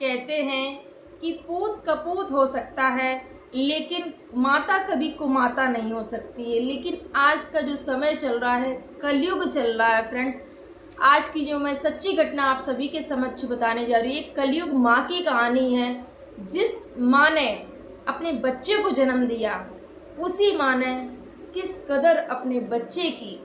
कहते हैं कि पूत कपूत हो सकता है, लेकिन माता कभी कुमाता नहीं हो सकती है। लेकिन आज का जो समय चल रहा है, कलयुग चल रहा है फ्रेंड्स। आज की जो मैं सच्ची घटना आप सभी के समक्ष बताने जा रही हूँ, एक कलयुग माँ की कहानी है। जिस माँ ने अपने बच्चे को जन्म दिया, उसी माँ ने किस कदर अपने बच्चे की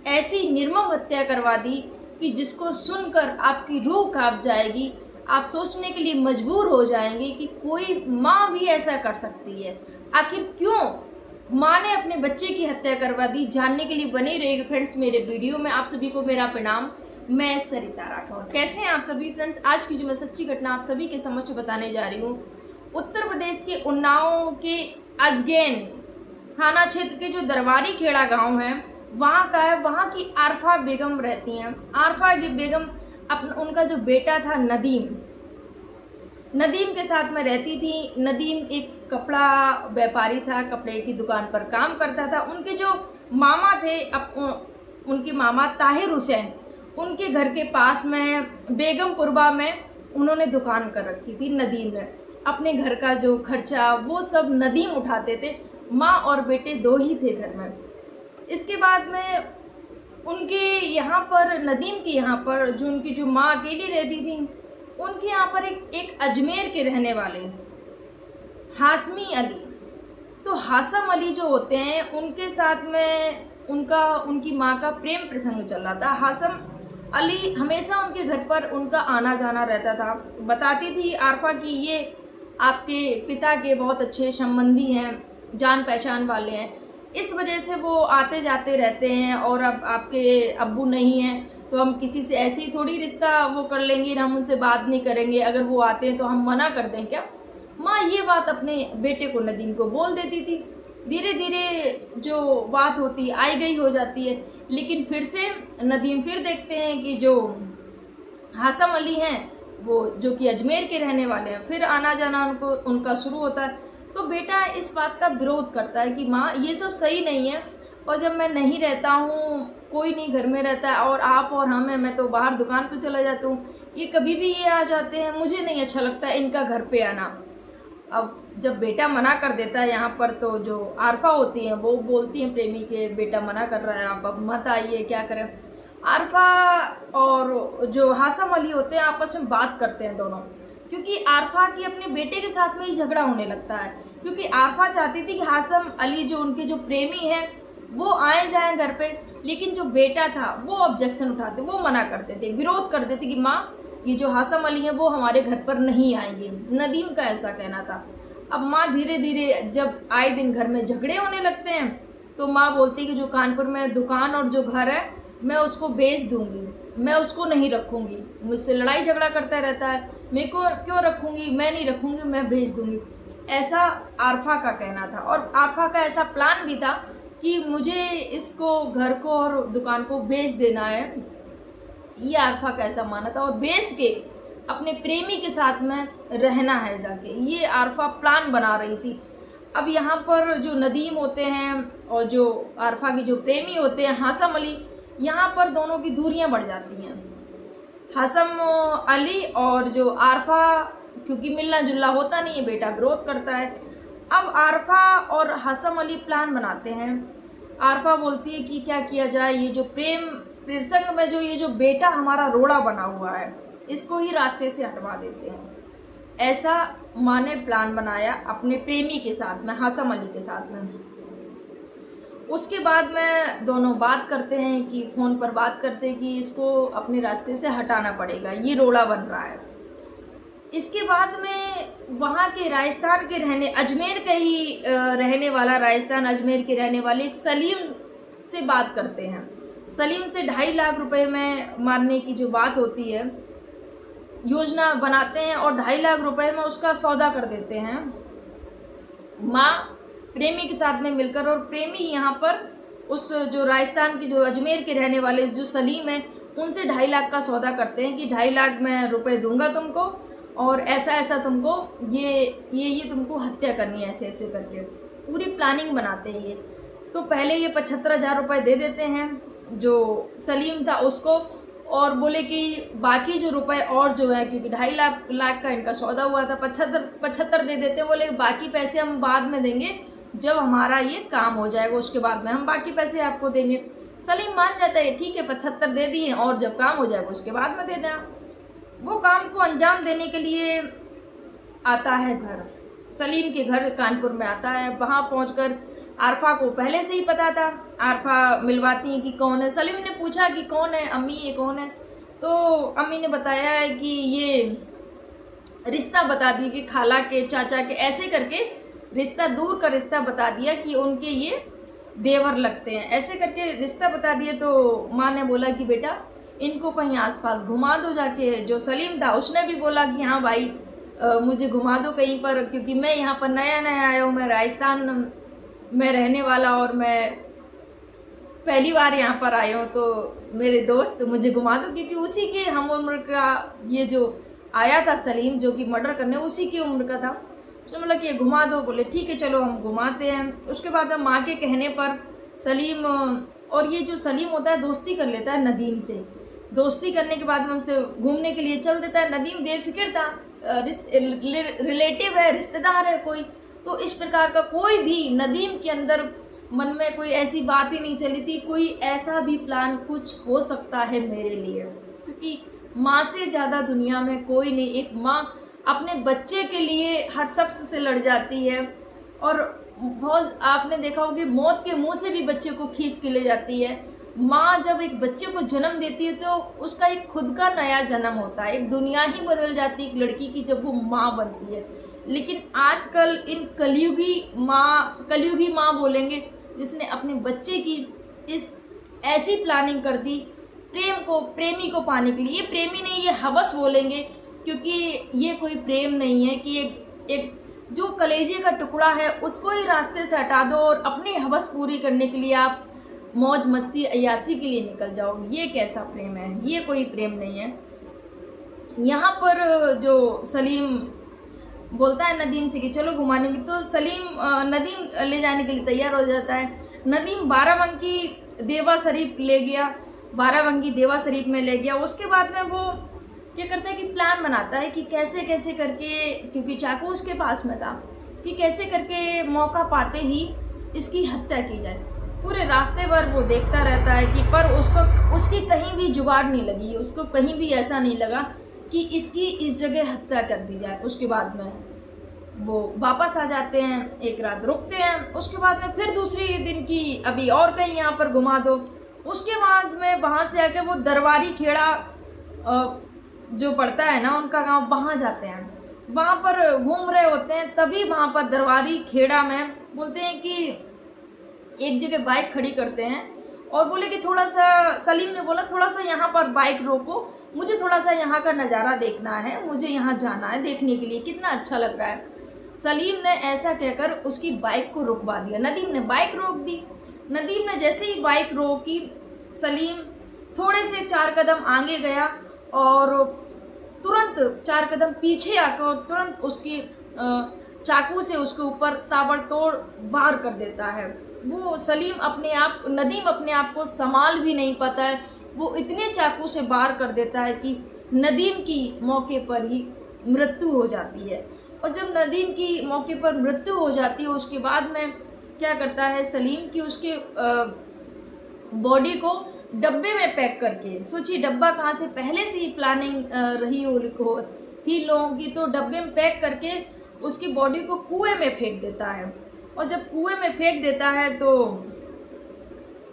ऐसी निर्मम हत्या करवा दी कि जिसको सुनकर आपकी रूह कांप जाएगी। आप सोचने के लिए मजबूर हो जाएंगे कि कोई माँ भी ऐसा कर सकती है। आखिर क्यों माँ ने अपने बच्चे की हत्या करवा दी, जानने के लिए बने रहेगा फ्रेंड्स मेरे वीडियो में। आप सभी को मेरा प्रणाम। मैं सरिता राठौर। कैसे हैं आप सभी फ्रेंड्स? आज की जो मैं सच्ची घटना आप सभी के समक्ष बताने जा रही हूँ, उत्तर प्रदेश के उन्नाव के अजगैन थाना क्षेत्र के जो दरबारी खेड़ा गांव है, वहाँ का है। वहाँ की आरफा बेगम रहती हैं। आरफा बेगम उनका जो बेटा था नदीम के साथ में रहती थी। नदीम एक कपड़ा व्यापारी था, कपड़े की दुकान पर काम करता था। उनके जो मामा थे, उनके मामा ताहिर हुसैन, उनके घर के पास में बेगमपुरबा में उन्होंने दुकान कर रखी थी। नदीम ने अपने घर का जो खर्चा वो सब नदीम उठाते थे। माँ और बेटे दो ही थे घर में। इसके बाद में उनके यहाँ पर, नदीम के यहाँ पर, जो उनकी जो माँ अकेली रहती थी, उनके यहाँ पर एक अजमेर के रहने वाले हाशमी अली, तो हासम अली जो होते हैं, उनके साथ में उनकी माँ का प्रेम प्रसंग चल रहा था। हासम अली हमेशा उनके घर पर उनका आना जाना रहता था। बताती थी आरफा कि ये आपके पिता के बहुत अच्छे संबंधी हैं, जान पहचान वाले हैं, इस वजह से वो आते जाते रहते हैं। और अब आपके अब्बू नहीं हैं तो हम किसी से ऐसे ही थोड़ी रिश्ता वो कर लेंगे, हम उनसे बात नहीं करेंगे, अगर वो आते हैं तो हम मना कर दें क्या? माँ ये बात अपने बेटे को, नदीम को, बोल देती थी। धीरे धीरे जो बात होती आई गई हो जाती है। लेकिन फिर से नदीम फिर देखते हैं कि जो हासम अली हैं, वो जो कि अजमेर के रहने वाले हैं, फिर आना जाना उनका शुरू होता है। तो बेटा इस बात का विरोध करता है कि माँ ये सब सही नहीं है, और जब मैं नहीं रहता हूँ, कोई नहीं घर में रहता है, और आप और हम हैं, मैं तो बाहर दुकान पे चला जाता हूँ, ये कभी भी ये आ जाते हैं, मुझे नहीं अच्छा लगता है इनका घर पे आना। अब जब बेटा मना कर देता है यहाँ पर, तो जो आरफा होती हैं वो बोलती हैं प्रेमी के, बेटा मना कर रहा है, आप अब मत आइए, क्या करें। आरफा और जो हासम अली होते हैं आपस में बात करते हैं दोनों, क्योंकि आरफा की अपने बेटे के साथ में ही झगड़ा होने लगता है। क्योंकि आरफा चाहती थी कि हासम अली जो उनके जो प्रेमी हैं वो आए जाएं घर पे, लेकिन जो बेटा था वो ऑब्जेक्शन उठाते, वो मना करते थे, विरोध कर देते कि माँ ये जो हासम अली हैं वो हमारे घर पर नहीं आएंगे। नदीम का ऐसा कहना था। अब माँ धीरे धीरे जब आए दिन घर में झगड़े होने लगते हैं, तो माँ बोलती कि जो कानपुर में दुकान और जो घर है मैं उसको बेच दूंगी, मैं उसको नहीं रखूँगी, मुझसे लड़ाई झगड़ा करता रहता है, मेरे को क्यों रखूँगी, मैं नहीं रखूँगी, मैं बेच दूंगी। ऐसा आरफा का कहना था। और आरफा का ऐसा प्लान भी था कि मुझे इसको, घर को और दुकान को बेच देना है, ये आरफा का ऐसा माना था। और बेच के अपने प्रेमी के साथ में रहना है जाके, ये आरफा प्लान बना रही थी। अब यहाँ पर जो नदीम होते हैं और जो आरफा की जो प्रेमी होते हैं हासम अली, यहाँ पर दोनों की दूरियाँ बढ़ जाती हैं। हासम अली और जो आरफा, क्योंकि मिलना जुलना होता नहीं है, बेटा विरोध करता है। अब आरफा और हासम अली प्लान बनाते हैं। आरफा बोलती है कि क्या किया जाए, ये जो प्रेम प्रसंग में जो ये जो बेटा हमारा रोड़ा बना हुआ है, इसको ही रास्ते से हटवा देते हैं। ऐसा माँ ने प्लान बनाया अपने प्रेमी के साथ में, हासम अली के साथ में। उसके बाद में दोनों बात करते हैं कि फ़ोन पर बात करते हैं कि इसको अपने रास्ते से हटाना पड़ेगा, ये रोड़ा बन रहा है। इसके बाद में वहाँ के राजस्थान के अजमेर के ही रहने वाला, राजस्थान अजमेर के रहने वाले एक सलीम से बात करते हैं। सलीम से 2.5 लाख रुपए में मारने की जो बात होती है, योजना बनाते हैं और 2.5 लाख रुपए में उसका सौदा कर देते हैं माँ प्रेमी के साथ में मिलकर। और प्रेमी यहाँ पर उस जो राजस्थान की, जो अजमेर के रहने वाले जो सलीम है, उनसे 2.5 लाख का सौदा करते हैं कि 2.5 लाख में रुपए दूंगा तुमको, और ऐसा ऐसा तुमको ये तुमको हत्या करनी है, ऐसे ऐसे करके पूरी प्लानिंग बनाते हैं ये। तो पहले ये 75,000 रुपये दे देते हैं जो सलीम था उसको, और बोले कि बाकी जो रुपए और जो है, क्योंकि 2.5 लाख का इनका सौदा हुआ था, 75 दे देते। बोले बाकी पैसे हम बाद में देंगे, जब हमारा ये काम हो जाएगा उसके बाद में हम बाकी पैसे आपको देंगे। सलीम मान जाता है, ठीक है 75 दे दिए और जब काम हो जाएगा उसके बाद में दे देना। वो काम को अंजाम देने के लिए आता है घर, सलीम के घर कानपुर में आता है। वहाँ पहुँचकर आरफा को पहले से ही पता था, आरफा मिलवाती है कि कौन है। सलीम ने पूछा कि कौन है अम्मी, ये कौन है? तो अम्मी ने बताया है कि ये रिश्ता बता दिया कि खाला के चाचा के, ऐसे करके रिश्ता, दूर का रिश्ता बता दिया कि उनके ये देवर लगते हैं, ऐसे करके रिश्ता बता दिए। तो माँ ने बोला कि बेटा इनको कहीं आसपास घुमा दो जाके। जो सलीम था उसने भी बोला कि हाँ भाई मुझे घुमा दो कहीं पर, क्योंकि मैं यहाँ पर नया नया आया हूँ, मैं राजस्थान में रहने वाला और मैं पहली बार यहाँ पर आया हूँ, तो मेरे दोस्त मुझे घुमा दो, क्योंकि उसी के हम उम्र का ये जो आया था सलीम, जो कि मर्डर करने, उसी की उम्र का था। तो मतलब कि ये घुमा दो। बोले ठीक है चलो हम घुमाते हैं। उसके बाद में माँ के कहने पर सलीम, और ये जो सलीम होता है दोस्ती कर लेता है नदीम से। दोस्ती करने के बाद में उनसे घूमने के लिए चल देता है। नदीम बेफिक्र था, रिलेटिव है, रिश्तेदार है कोई, तो इस प्रकार का कोई भी नदीम के अंदर मन में कोई ऐसी बात ही नहीं चली थी, कोई ऐसा भी प्लान कुछ हो सकता है मेरे लिए, क्योंकि माँ से ज़्यादा दुनिया में कोई नहीं। एक माँ अपने बच्चे के लिए हर शख्स से लड़ जाती है, और बहुत आपने देखा होगा कि मौत के मुंह से भी बच्चे को खींच के ले जाती है। माँ जब एक बच्चे को जन्म देती है तो उसका एक खुद का नया जन्म होता है, एक दुनिया ही बदल जाती है एक लड़की की जब वो माँ बनती है। लेकिन आजकल इन कलयुगी माँ बोलेंगे, जिसने अपने बच्चे की इस ऐसी प्लानिंग कर दी प्रेमी को पाने के लिए। ये प्रेमी नहीं, ये हवस बोलेंगे, क्योंकि ये कोई प्रेम नहीं है कि एक जो कलेजे का टुकड़ा है उसको ही रास्ते से हटा दो और अपनी हवस पूरी करने के लिए आप मौज मस्ती अय्यासी के लिए निकल जाओ। ये कैसा प्रेम है? ये कोई प्रेम नहीं है। यहाँ पर जो सलीम बोलता है नदीम से कि चलो घुमाने की, तो सलीम नदीम ले जाने के लिए तैयार हो जाता है। नदीम बाराबंकी देवा शरीफ ले गया, बाराबंकी देवा शरीफ में ले गया। उसके बाद में वो क्या करता है कि प्लान बनाता है कि कैसे कैसे करके, क्योंकि चाकू उसके पास में था, कि कैसे करके मौका पाते ही इसकी हत्या की जाए। पूरे रास्ते भर वो देखता रहता है कि पर उसकी कहीं भी जुगाड़ नहीं लगी, उसको कहीं भी ऐसा नहीं लगा कि इसकी इस जगह हत्या कर दी जाए। उसके बाद में वो वापस आ जाते हैं, एक रात रुकते हैं, उसके बाद में फिर दूसरी दिन की अभी और कहीं यहाँ पर घुमा दो। उसके बाद में वहाँ से आके वो दरबारी खेड़ा जो पड़ता है ना उनका गांव, वहाँ जाते हैं। वहाँ पर घूम रहे होते हैं, तभी वहाँ पर दरबारी खेड़ा में बोलते हैं कि एक जगह बाइक खड़ी करते हैं और बोले कि थोड़ा सा, सलीम ने बोला थोड़ा सा यहाँ पर बाइक रोको, मुझे थोड़ा सा यहाँ का नज़ारा देखना है, मुझे यहाँ जाना है देखने के लिए, कितना अच्छा लग रहा है। सलीम ने ऐसा कहकर उसकी बाइक को रुकवा दिया। नदीम ने बाइक रोक दी। नदीम ने जैसे ही बाइक रोकी, सलीम थोड़े से 4 कदम आगे गया और तुरंत 4 कदम पीछे आकर तुरंत उसकी चाकू से उसके ऊपर ताबड़तोड़ वार कर देता है। वो सलीम नदीम अपने आप को संभाल भी नहीं पाता है, वो इतने चाकू से वार कर देता है कि नदीम की मौके पर ही मृत्यु हो जाती है। और जब नदीम की मौके पर मृत्यु हो जाती है, उसके बाद में क्या करता है सलीम कि उसके बॉडी को डब्बे में पैक करके, सोचिए डब्बा कहाँ से, पहले से ही प्लानिंग रही थी लोगों की, तो डब्बे में पैक करके उसकी बॉडी को कुएं में फेंक देता है। और जब कुएं में फेंक देता है तो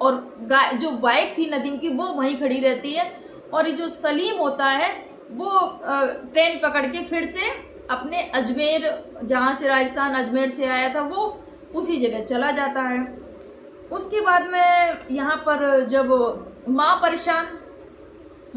और जो बाइक थी नदीम की वो वहीं खड़ी रहती है, और ये जो सलीम होता है वो ट्रेन पकड़ के फिर से अपने अजमेर, जहाँ से राजस्थान अजमेर से आया था, वो उसी जगह चला जाता है। उसके बाद में यहाँ पर जब माँ परेशान,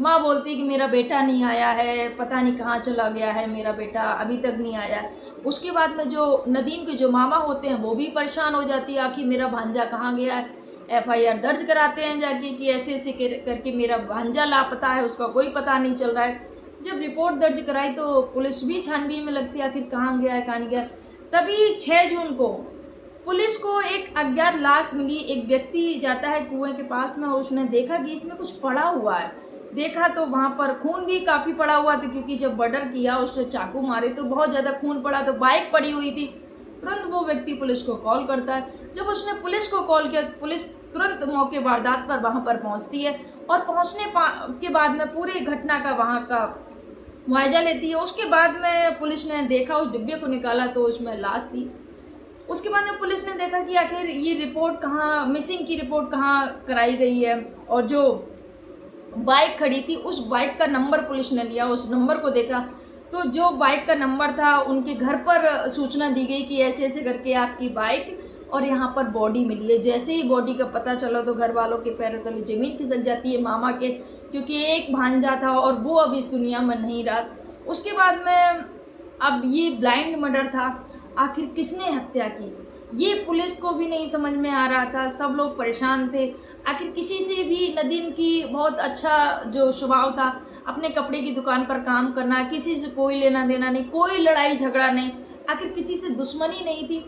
माँ बोलती है कि मेरा बेटा नहीं आया है, पता नहीं कहाँ चला गया है मेरा बेटा, अभी तक नहीं आया। उसके बाद में जो नदीम के जो मामा होते हैं वो भी परेशान हो जाती है, आखिर मेरा भांजा कहाँ गया है। FIR दर्ज कराते हैं जाके कि ऐसे ऐसे करके मेरा भांजा लापता है, उसका कोई पता नहीं चल रहा है। जब रिपोर्ट दर्ज कराई तो पुलिस भी छानबीन में लगती है, आखिर कहाँ गया है कहाँ नहीं गया। तभी 6 जून को पुलिस को एक अज्ञात लाश मिली। एक व्यक्ति जाता है कुएं के पास में और उसने देखा कि इसमें कुछ पड़ा हुआ है, देखा तो वहाँ पर खून भी काफ़ी पड़ा हुआ था, क्योंकि जब मर्डर किया उससे चाकू मारे तो बहुत ज़्यादा खून पड़ा, तो बाइक पड़ी हुई थी। तुरंत वो व्यक्ति पुलिस को कॉल करता है। जब उसने पुलिस को कॉल किया, पुलिस तुरंत मौके वारदात पर वहाँ पर पहुँचती है और पहुँचने के बाद में पूरी घटना का वहाँ का मुआयजा लेती है। उसके बाद में पुलिस ने देखा, उस डिब्बे को निकाला तो उसमें लाश थी। उसके बाद में पुलिस ने देखा कि आखिर ये रिपोर्ट कहाँ, मिसिंग की रिपोर्ट कहाँ कराई गई है, और जो बाइक खड़ी थी उस बाइक का नंबर पुलिस ने लिया। उस नंबर को देखा तो जो बाइक का नंबर था, उनके घर पर सूचना दी गई कि ऐसे ऐसे करके आपकी बाइक और यहाँ पर बॉडी मिली है। जैसे ही बॉडी का पता चला तो घर वालों के पैरों तले ज़मीन खिसक जाती है, मामा के, क्योंकि एक भांजा था और वो अब इस दुनिया में नहीं रहा। उसके बाद में अब ये ब्लाइंड मर्डर था, आखिर किसने हत्या की ये पुलिस को भी नहीं समझ में आ रहा था। सब लोग परेशान थे। आखिर किसी से भी, नदीम की बहुत अच्छा जो स्वभाव था, अपने कपड़े की दुकान पर काम करना, किसी से कोई लेना देना नहीं, कोई लड़ाई झगड़ा नहीं, आखिर किसी से दुश्मनी नहीं थी।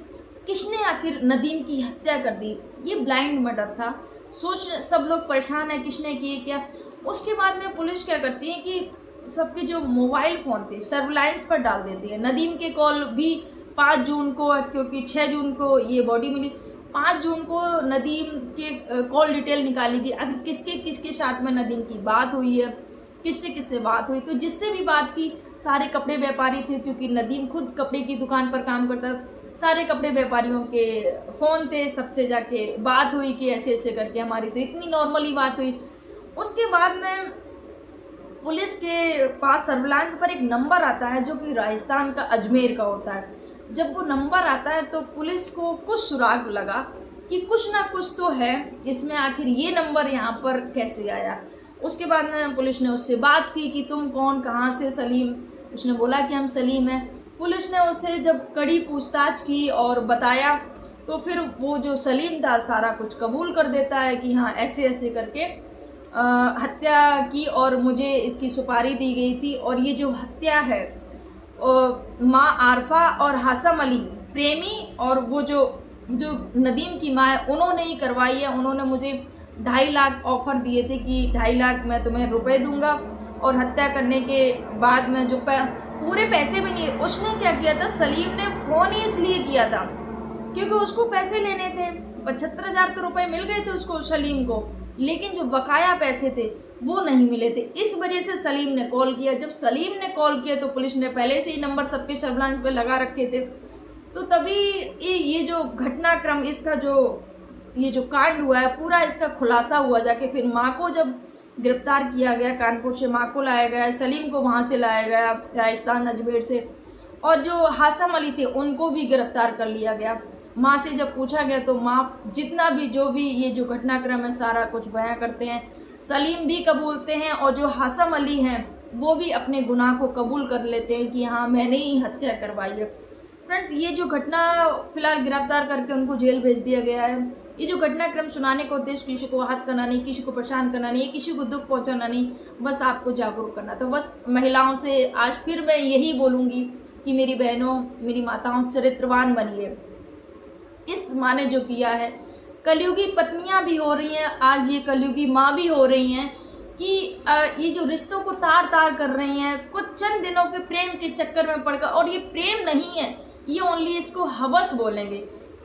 किसने आखिर नदीम की हत्या कर दी? ये ब्लाइंड मर्डर था। सोच सब लोग परेशान है, किसने किए क्या। उसके बाद में पुलिस क्या करती है कि सबके जो मोबाइल फ़ोन थे सर्विलांस पर डाल देती है। नदीम के कॉल भी 5 जून को, क्योंकि 6 जून को ये बॉडी मिली, 5 जून को नदीम के कॉल डिटेल निकाली गई। अगर किसके किसके साथ में नदीम की बात हुई है, किससे किससे बात हुई, तो जिससे भी बात की सारे कपड़े व्यापारी थे, क्योंकि नदीम खुद कपड़े की दुकान पर काम करता था। सारे कपड़े व्यापारियों के फ़ोन थे, सबसे जाके बात हुई कि ऐसे ऐसे करके हमारी तो इतनी नॉर्मली बात हुई। उसके बाद में पुलिस के पास सर्विलांस पर एक नंबर आता है जो कि राजस्थान का अजमेर का होता है। जब वो नंबर आता है तो पुलिस को कुछ सुराग लगा कि कुछ ना कुछ तो है इसमें, आखिर ये नंबर यहाँ पर कैसे आया। उसके बाद में पुलिस ने उससे बात की कि तुम कौन, कहाँ से? सलीम। उसने बोला कि हम सलीम हैं। पुलिस ने उससे जब कड़ी पूछताछ की और बताया तो फिर वो जो सलीम था सारा कुछ कबूल कर देता है कि हाँ ऐसे ऐसे करके हत्या की और मुझे इसकी सुपारी दी गई थी। और ये जो हत्या है माँ आरफा और हासम अली प्रेमी और वो जो नदीम की माँ है उन्होंने ही करवाई है। उन्होंने मुझे 2.5 लाख ऑफ़र दिए थे कि 2.5 लाख मैं तुम्हें रुपए दूंगा, और हत्या करने के बाद में जो पूरे पैसे भी नहीं। उसने क्या किया था, सलीम ने फ़ोन ही इसलिए किया था क्योंकि उसको पैसे लेने थे। 75,000 तो रुपए मिल गए थे उसको, सलीम को, लेकिन जो बकाया पैसे थे वो नहीं मिले थे। इस वजह से सलीम ने कॉल किया। जब सलीम ने कॉल किया तो पुलिस ने पहले से ही नंबर सबके सर्विलांस पे लगा रखे थे। तो तभी ये जो घटनाक्रम, इसका ये जो कांड हुआ है पूरा, इसका खुलासा हुआ जाके। फिर माँ को जब गिरफ्तार किया गया, कानपुर से माँ को लाया गया, सलीम को वहाँ से लाया गया राजस्थान अजमेर से, और जो हासम अली थे उनको भी गिरफ्तार कर लिया गया। माँ से जब पूछा गया तो माँ जितना भी जो भी ये जो घटनाक्रम है सारा कुछ बयां करते हैं। सलीम भी कबूलते हैं और जो हासम अली हैं वो भी अपने गुनाह को कबूल कर लेते हैं कि हाँ मैंने ही हत्या करवाई है। फ्रेंड्स, ये जो घटना फ़िलहाल गिरफ्तार करके उनको जेल भेज दिया गया है। ये जो घटनाक्रम सुनाने का उद्देश्य किसी को आहत करना नहीं, किसी को परेशान करना नहीं, किसी को दुख पहुंचाना नहीं, बस आपको जागरूक करना। तो बस महिलाओं से आज फिर मैं यही बोलूँगी कि मेरी बहनों, मेरी माताओं, चरित्रवान बनिए। इस माँ ने जो किया है, कलयुगी पत्नियाँ भी हो रही हैं, आज ये कलयुगी माँ भी हो रही हैं कि ये जो रिश्तों को तार तार कर रही हैं कुछ चंद दिनों के प्रेम के चक्कर में पड़कर। और ये प्रेम नहीं है, ये ओनली इसको हवस बोलेंगे।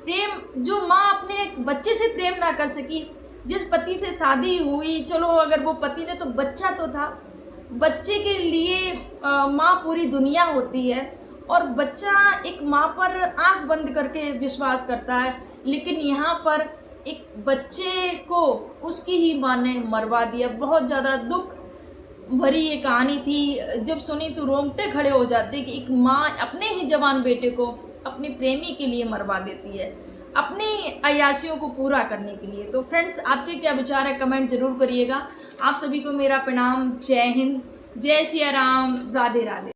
प्रेम जो माँ अपने बच्चे से प्रेम ना कर सकी, जिस पति से शादी हुई, चलो अगर वो पति ने तो बच्चा तो था, बच्चे के लिए माँ पूरी दुनिया होती है, और बच्चा एक माँ पर आंख बंद करके विश्वास करता है। लेकिन यहाँ पर एक बच्चे को उसकी ही माँ ने मरवा दिया। बहुत ज़्यादा दुख भरी ये कहानी थी। जब सुनी तो रोंगटे खड़े हो जाते कि एक माँ अपने ही जवान बेटे को अपने प्रेमी के लिए मरवा देती है, अपनी अयाशियों को पूरा करने के लिए। तो फ्रेंड्स, आपके क्या विचार है कमेंट जरूर करिएगा। आप सभी को मेरा प्रणाम। जय हिंद, जय सिया राम, राधे राधे।